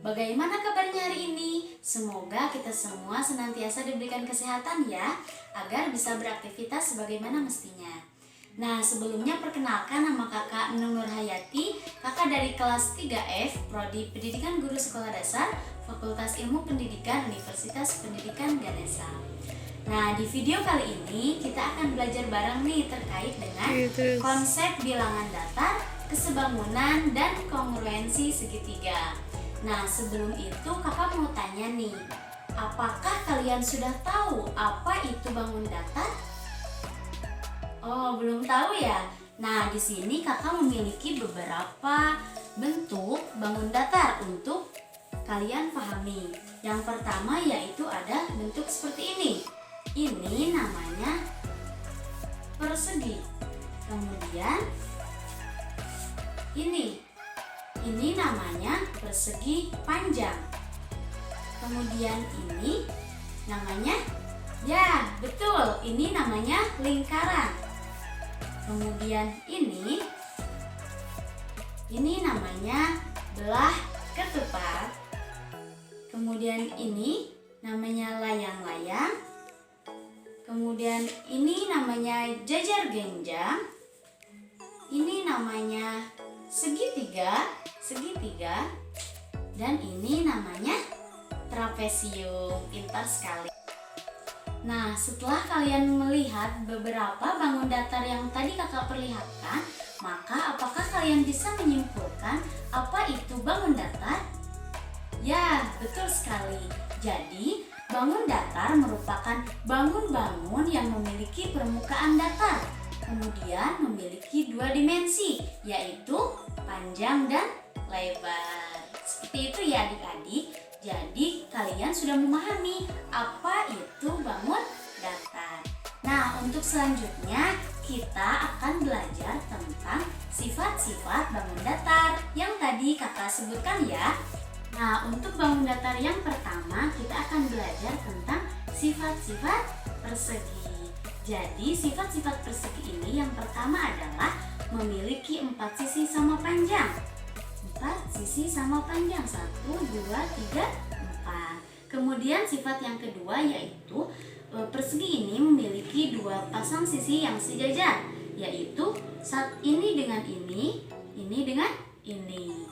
Bagaimana kabarnya hari ini? Semoga kita semua senantiasa diberikan kesehatan ya, agar bisa beraktivitas sebagaimana mestinya. Nah, sebelumnya perkenalkan, nama kakak Nur Hayati, kakak dari kelas 3F, Prodi Pendidikan Guru Sekolah Dasar, Fakultas Ilmu Pendidikan Universitas Pendidikan Ganesha. Nah, di video kali ini kita akan belajar bareng nih terkait dengan konsep bilangan datar, kesebangunan, dan kongruensi segitiga. Nah, sebelum itu kakak mau tanya nih, apakah kalian sudah tahu apa itu bangun datar? Oh, belum tahu ya? Nah, di sini kakak memiliki beberapa bentuk bangun datar untuk kalian pahami. Yang pertama yaitu ada bentuk seperti ini. Ini namanya persegi. Kemudian ini namanya persegi panjang. Kemudian ini namanya, ya betul, ini namanya lingkaran. Kemudian ini namanya belah ketupat. Kemudian ini namanya layang-layang. Kemudian ini namanya jajar genjang. Ini namanya segitiga. Dan ini namanya trapesium. Pintar sekali. Nah, setelah kalian melihat beberapa bangun datar yang tadi kakak perlihatkan, maka apakah kalian bisa menyimpulkan apa itu bangun datar? Ya, betul sekali. Jadi, bangun datar merupakan bangun-bangun yang memiliki permukaan datar, kemudian memiliki dua dimensi, yaitu panjang dan lebar. Seperti itu ya adik-adik. Jadi kalian sudah memahami apa itu bangun datar. Nah, untuk selanjutnya kita akan belajar tentang sifat-sifat bangun datar yang tadi kakak sebutkan ya. Nah, untuk bangun datar yang pertama kita akan belajar tentang sifat-sifat persegi. Jadi sifat-sifat persegi ini yang pertama adalah memiliki 4 sisi sama panjang. 4 sisi sama panjang, 1, 2, 3, 4. Kemudian sifat yang kedua yaitu persegi ini memiliki 2 pasang sisi yang sejajar, yaitu ini dengan ini dengan ini.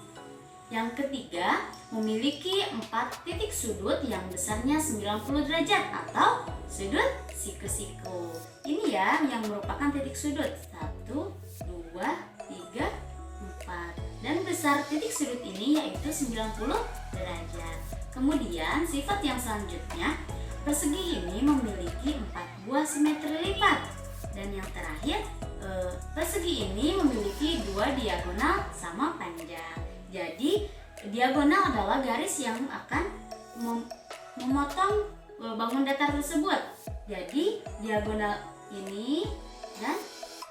Yang ketiga, memiliki 4 titik sudut yang besarnya 90 derajat atau sudut siku-siku. Ini ya yang merupakan titik sudut 1, 2, 3, 4. Dan besar titik sudut ini yaitu 90 derajat. Kemudian sifat yang selanjutnya, persegi ini memiliki 4 buah simetri lipat. Dan yang terakhir, persegi ini memiliki 2 diagonal sama panjang. Jadi diagonal adalah garis yang akan memotong bangun datar tersebut. Jadi diagonal ini dan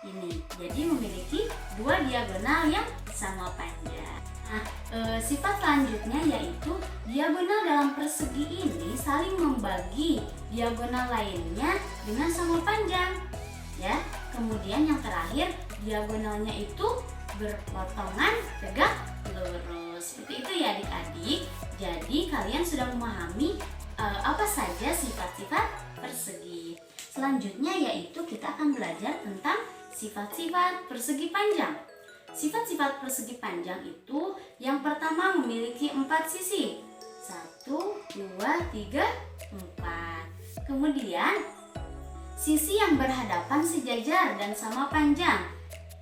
ini. Jadi memiliki 2 diagonal yang sama panjang. Nah, sifat selanjutnya yaitu diagonal dalam persegi ini saling membagi diagonal lainnya dengan sama panjang. Ya. Kemudian yang terakhir, diagonalnya itu berpotongan tegak lurus. Seperti itu ya adik-adik. Jadi kalian sudah memahami apa saja sifat-sifat persegi. Selanjutnya yaitu kita akan belajar tentang sifat-sifat persegi panjang. Sifat-sifat persegi panjang itu yang pertama memiliki 4 sisi. 1, 2, 3, 4. Kemudian sisi yang berhadapan sejajar dan sama panjang.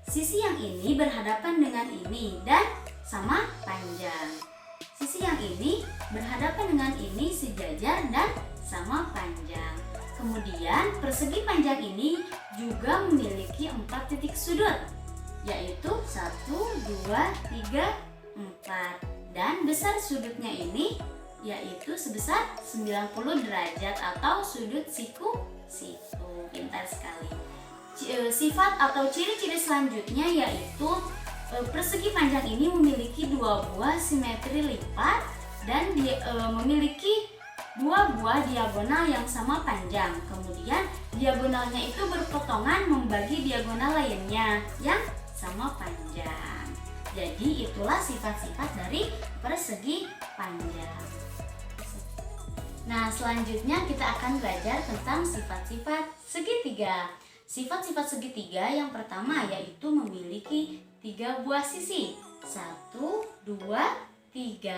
Sisi yang ini berhadapan dengan ini dan sama panjang. Sisi yang ini berhadapan dengan ini sejajar dan sama panjang. Kemudian persegi panjang ini juga memiliki 4 titik sudut, yaitu 1, 2, 3, 4. Dan besar sudutnya ini yaitu sebesar 90 derajat atau sudut siku-siku. Pintar sekali. Sifat atau ciri-ciri selanjutnya yaitu persegi panjang ini memiliki 2 buah simetri lipat dan memiliki 2 buah diagonal yang sama panjang. Kemudian diagonalnya itu berpotongan membagi diagonal lainnya yang sama panjang. Jadi itulah sifat-sifat dari persegi panjang. Nah, selanjutnya kita akan belajar tentang sifat-sifat segitiga. Sifat-sifat segitiga yang pertama yaitu memiliki 3 buah sisi. 1, 2, 3.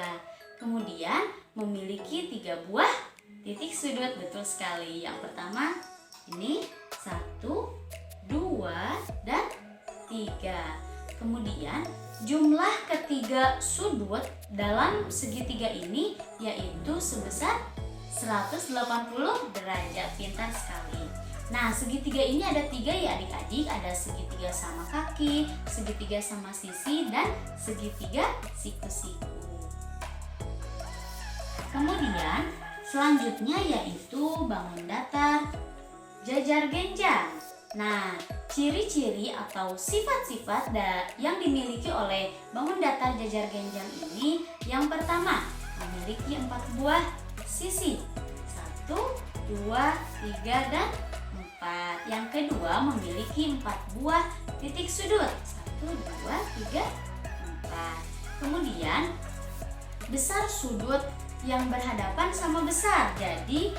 Kemudian memiliki 3 buah titik sudut. Betul sekali. Yang pertama ini 1, 2, dan 3. Kemudian jumlah ketiga sudut dalam segitiga ini yaitu sebesar 180 derajat. Pintar sekali. Nah, segitiga ini ada 3 ya adik-adik. Ada segitiga sama kaki, segitiga sama sisi, dan segitiga siku-siku. Kemudian selanjutnya yaitu bangun datar, jajar genjang. Nah, ciri-ciri atau sifat-sifat yang dimiliki oleh bangun datar jajar genjang ini, yang pertama memiliki 4 buah sisi. 1, 2, 3, dan 4. Yang kedua memiliki 4 buah titik sudut. 1, 2, 3, 4. Kemudian besar sudut yang berhadapan sama besar. Jadi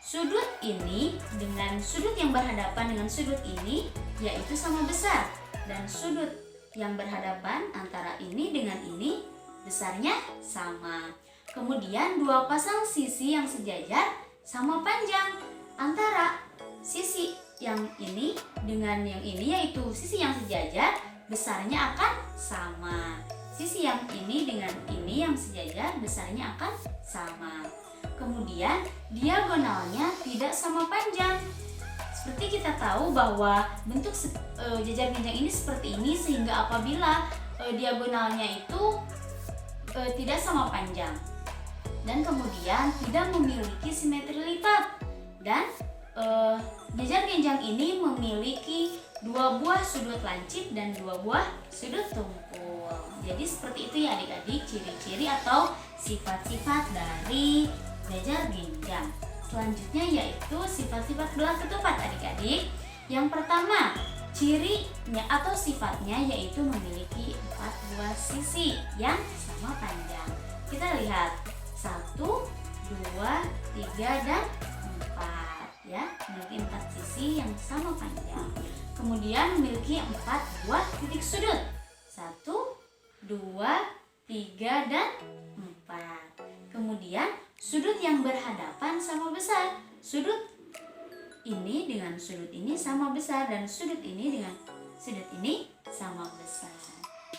sudut ini dengan sudut yang berhadapan dengan sudut ini yaitu sama besar. Dan sudut yang berhadapan antara ini dengan ini besarnya sama. Kemudian 2 pasang sisi yang sejajar sama panjang. Antara sisi yang ini dengan yang ini yaitu sisi yang sejajar besarnya akan sama. Sisi yang ini dengan ini yang sejajar besarnya akan sama. Kemudian diagonalnya tidak sama panjang. Seperti kita tahu bahwa bentuk jajar genjang ini seperti ini, sehingga apabila diagonalnya itu tidak sama panjang. Dan kemudian tidak memiliki simetri lipat. Dan jajar genjang ini memiliki 2 buah sudut lancip dan 2 buah sudut tumpul. Jadi seperti itu ya adik-adik ciri-ciri atau sifat-sifat dari jajar genjang. Selanjutnya yaitu sifat-sifat belah ketupat adik-adik. Yang pertama, cirinya atau sifatnya yaitu memiliki 4 buah sisi yang sama panjang. Kita lihat 1, 2, 3, dan 4 ya. Memiliki 4 sisi yang sama panjang. Kemudian memiliki 4 buah titik sudut. 1, 2, 3, dan 4. Kemudian sudut yang berhadapan sama besar. Sudut ini dengan sudut ini sama besar dan sudut ini dengan sudut ini sama besar.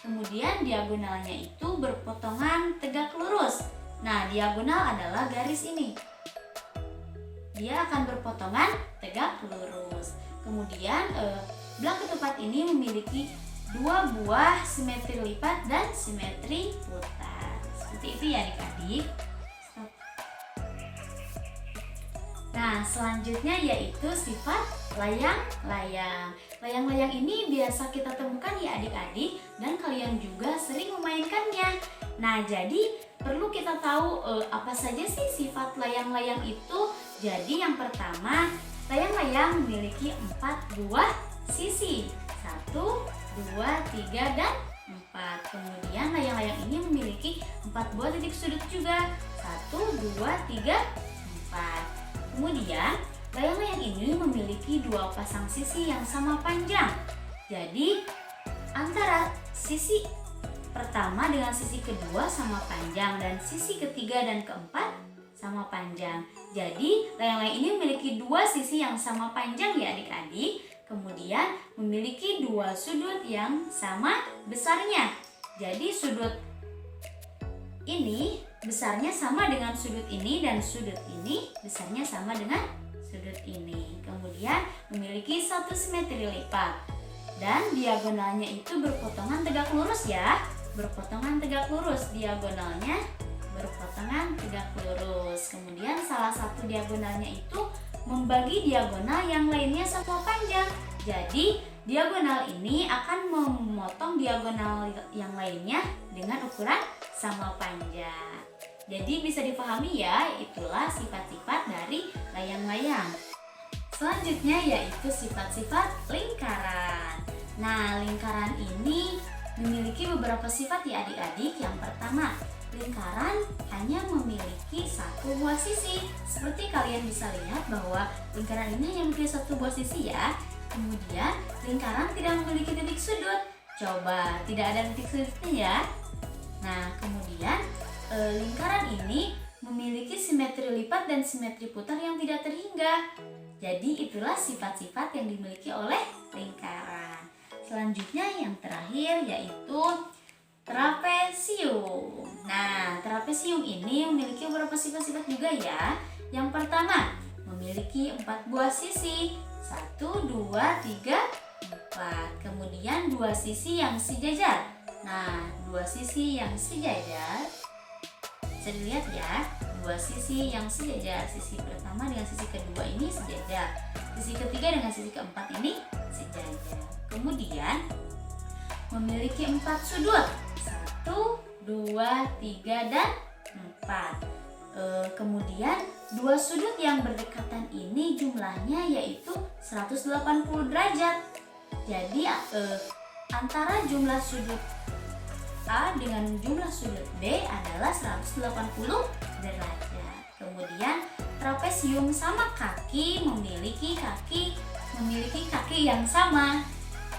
Kemudian diagonalnya itu berpotongan tegak lurus. Nah, diagonal adalah garis ini. Dia akan berpotongan tegak lurus. Kemudian belah ketupat ini memiliki 2 buah simetri lipat dan simetri putar. Seperti itu ya adik-adik. Nah, selanjutnya yaitu sifat layang-layang. Layang-layang ini biasa kita temukan ya adik-adik, dan kalian juga sering memainkannya. Nah, jadi perlu kita tahu apa saja sih sifat layang-layang itu. Jadi yang pertama, layang-layang memiliki 4 buah sisi. 1, 2, 3, dan 4. Kemudian layang-layang ini memiliki 4 buah titik sudut juga. 1, 2, 3, 4. Kemudian layang-layang ini memiliki 2 pasang sisi yang sama panjang. Jadi antara sisi pertama dengan sisi kedua sama panjang, dan sisi ketiga dan keempat sama panjang. Jadi layang-layang ini memiliki 2 sisi yang sama panjang ya adik-adik. Kemudian memiliki 2 sudut yang sama besarnya. Jadi sudut ini besarnya sama dengan sudut ini, dan sudut ini besarnya sama dengan sudut ini. Kemudian memiliki 1 simetri lipat. Dan diagonalnya itu berpotongan tegak lurus ya. Berpotongan tegak lurus, diagonalnya berpotongan tegak lurus. Kemudian salah satu diagonalnya itu membagi diagonal yang lainnya sama panjang. Jadi diagonal ini akan memotong diagonal yang lainnya dengan ukuran sama panjang. Jadi bisa dipahami ya, itulah sifat-sifat dari layang-layang. Selanjutnya yaitu sifat-sifat lingkaran. Nah, lingkaran ini memiliki beberapa sifat ya adik-adik. Yang pertama, lingkaran hanya memiliki satu buah sisi. Seperti kalian bisa lihat bahwa lingkaran ini hanya memiliki satu buah sisi ya. Kemudian lingkaran tidak memiliki titik sudut. Coba, tidak ada titik sudutnya ya. Nah, kemudian lingkaran ini memiliki simetri lipat dan simetri putar yang tidak terhingga. Jadi itulah sifat-sifat yang dimiliki oleh lingkaran. Selanjutnya yang terakhir yaitu trapesium. Nah, trapesium ini memiliki beberapa sifat-sifat juga ya. Yang pertama, memiliki 4 buah sisi. 1, 2, 3, 4. Kemudian 2 sisi yang sejajar. Nah, 2 sisi yang sejajar. Bisa dilihat ya, 2 sisi yang sejajar. Sisi pertama dengan sisi kedua ini sejajar. Sisi ketiga dengan sisi keempat ini sejajar. Kemudian memiliki 4 sudut. 1, 2, 3, dan 4. Kemudian 2 sudut yang berdekatan ini jumlahnya yaitu 180 derajat. Jadi antara jumlah sudut A dengan jumlah sudut B adalah 180 derajat. Kemudian trapesium sama kaki memiliki kaki yang sama.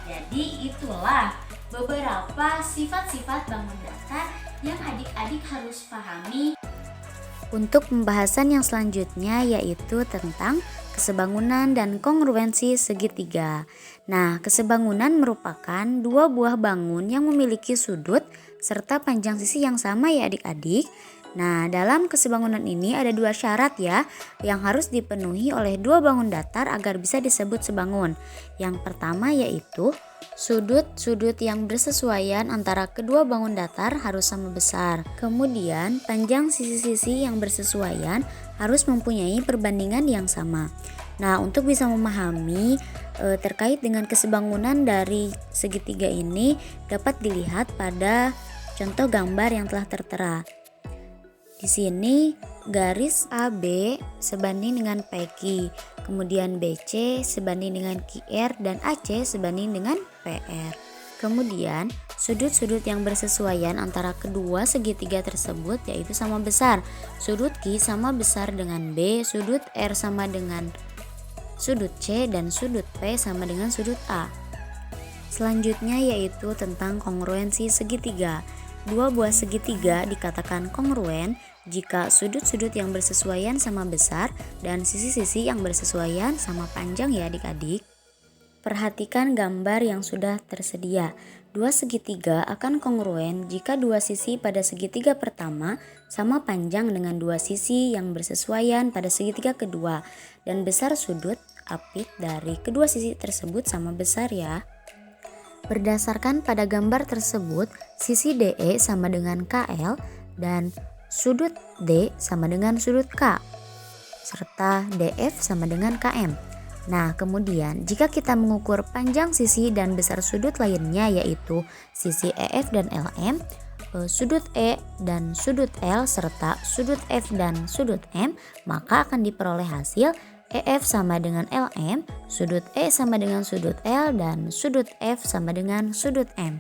Jadi itulah beberapa sifat-sifat bangun datar yang adik-adik harus pahami. Untuk pembahasan yang selanjutnya yaitu tentang kesebangunan dan kongruensi segitiga. Nah, kesebangunan merupakan 2 buah bangun yang memiliki sudut serta panjang sisi yang sama ya adik-adik. Nah, dalam kesebangunan ini ada 2 syarat ya yang harus dipenuhi oleh 2 bangun datar agar bisa disebut sebangun. Yang pertama yaitu sudut-sudut yang bersesuaian antara kedua bangun datar harus sama besar. Kemudian panjang sisi-sisi yang bersesuaian harus mempunyai perbandingan yang sama. Nah, untuk bisa memahami terkait dengan kesebangunan dari segitiga ini dapat dilihat pada contoh gambar yang telah tertera. Di sini garis AB sebanding dengan PQ, kemudian BC sebanding dengan QR dan AC sebanding dengan PR. Kemudian sudut-sudut yang bersesuaian antara kedua segitiga tersebut yaitu sama besar. Sudut Q sama besar dengan B, sudut R sama dengan sudut C, dan sudut P sama dengan sudut A. Selanjutnya yaitu tentang kongruensi segitiga. 2 buah segitiga dikatakan kongruen jika sudut-sudut yang bersesuaian sama besar dan sisi-sisi yang bersesuaian sama panjang ya adik-adik. Perhatikan gambar yang sudah tersedia. 2 segitiga akan kongruen jika 2 sisi pada segitiga pertama sama panjang dengan 2 sisi yang bersesuaian pada segitiga kedua dan besar sudut apit dari kedua sisi tersebut sama besar ya. Berdasarkan pada gambar tersebut, sisi DE sama dengan KL dan sudut D sama dengan sudut K, serta DF sama dengan KM. Nah, kemudian jika kita mengukur panjang sisi dan besar sudut lainnya yaitu sisi EF dan LM, sudut E dan sudut L serta sudut F dan sudut M, maka akan diperoleh hasil EF sama dengan LM, sudut E sama dengan sudut L, dan sudut F sama dengan sudut M.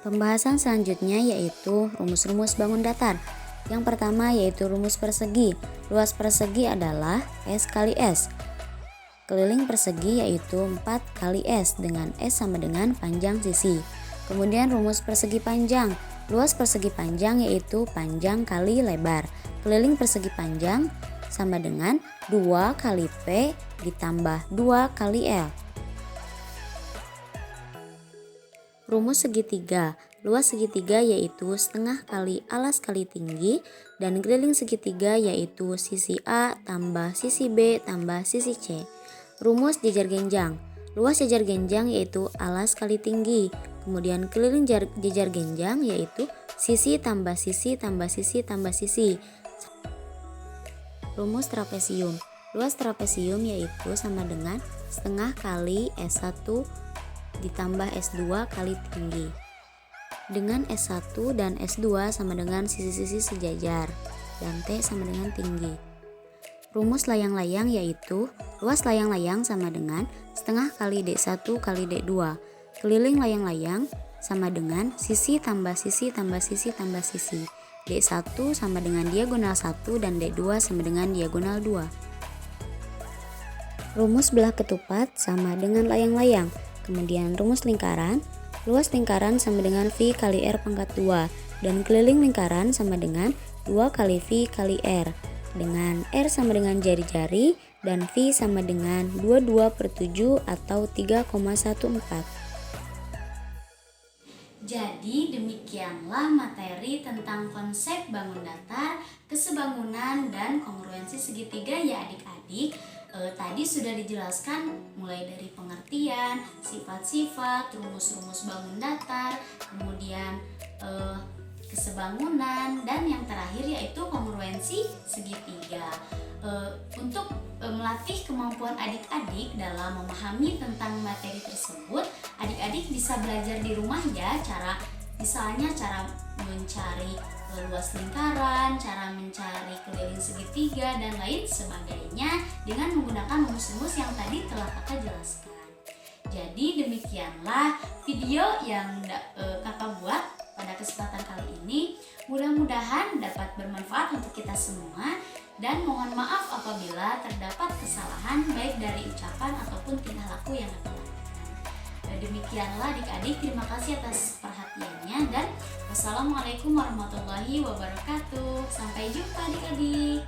Pembahasan selanjutnya yaitu rumus-rumus bangun datar. Yang pertama yaitu rumus persegi. Luas persegi adalah S kali S. Keliling persegi yaitu 4 kali S dengan S sama dengan panjang sisi. Kemudian rumus persegi panjang. Luas persegi panjang yaitu panjang kali lebar. Keliling persegi panjang sama dengan 2 kali P ditambah 2 kali L. Rumus segitiga. Luas segitiga yaitu setengah kali alas kali tinggi dan keliling segitiga yaitu sisi A tambah sisi B tambah sisi C. Rumus jejar genjang. Luas jejar genjang yaitu alas kali tinggi. Kemudian keliling jejar genjang yaitu sisi tambah sisi tambah sisi tambah sisi. Rumus trapesium. Luas trapesium yaitu sama dengan setengah kali S1 ditambah S2 kali tinggi. Dengan S1 dan S2 sama dengan sisi-sisi sejajar dan T sama dengan tinggi. Rumus layang-layang yaitu luas layang-layang sama dengan setengah kali D1 kali D2. Keliling layang-layang sama dengan sisi tambah sisi tambah sisi tambah sisi. D1 sama dengan diagonal 1 dan D2 sama dengan diagonal 2. Rumus belah ketupat sama dengan layang-layang. Kemudian rumus lingkaran, luas lingkaran sama dengan V kali R pangkat 2 dan keliling lingkaran sama dengan 2 kali V kali R, dengan R sama dengan jari-jari dan V sama dengan 22/7 atau 3,14. Jadi demikianlah materi tentang konsep bangun datar, kesebangunan, dan kongruensi segitiga ya adik-adik. Tadi sudah dijelaskan mulai dari pengertian, sifat-sifat, rumus-rumus bangun datar, kemudian kesebangunan, dan yang terakhir yaitu kongruensi segitiga. Untuk melatih kemampuan adik-adik dalam memahami tentang materi tersebut, adik-adik bisa belajar di rumah ya, misalnya cara mencari luas lingkaran, cara mencari keliling segitiga, dan lain sebagainya dengan menggunakan rumus-rumus yang tadi telah kakak jelaskan. Jadi demikianlah video yang kakak buat pada kesempatan kali ini. Mudah-mudahan dapat bermanfaat untuk kita semua, dan mohon maaf apabila terdapat kesalahan baik dari ucapan ataupun tingkah laku yang kakak lakukan. Demikianlah adik-adik, terima kasih atas perhatiannya, dan wassalamualaikum warahmatullahi wabarakatuh. Sampai jumpa adik-adik.